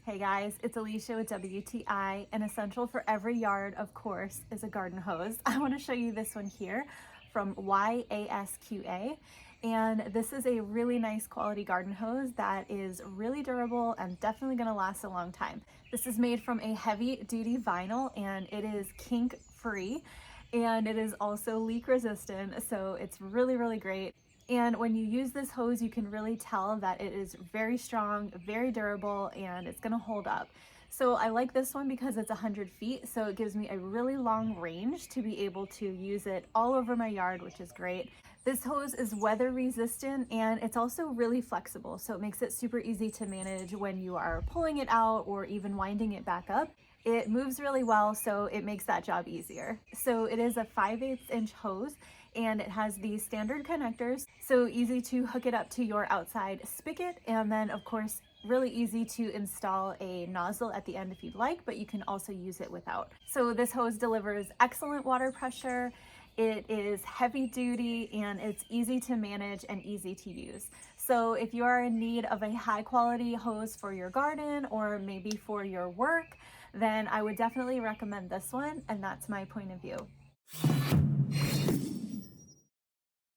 Hey guys, it's Alicia with WTI, and essential for every yard, of course, is a garden hose. I want to show you this one here from Y-ASQA, and this is a really nice quality garden hose that is really durable and definitely going to last a long time. This is made from a heavy duty vinyl and it is kink free, and it is also leak resistant, so it's really great. And when you use this hose, you can really tell that it is very strong, very durable, and it's gonna hold up. So I like this one because it's 100 feet, so it gives me a really long range to be able to use it all over my yard, which is great. This hose is weather resistant and it's also really flexible, so it makes it super easy to manage when you are pulling it out or even winding it back up. It moves really well, so it makes that job easier. So it is a 5/8 inch hose and it has these standard connectors, so easy to hook it up to your outside spigot, and then of course really easy to install a nozzle at the end if you'd like, but you can also use it without. So this hose delivers excellent water pressure, it is heavy duty, and it's easy to manage and easy to use. So if you are in need of a high quality hose for your garden or maybe for your work, then I would definitely recommend this one, and that's my point of view.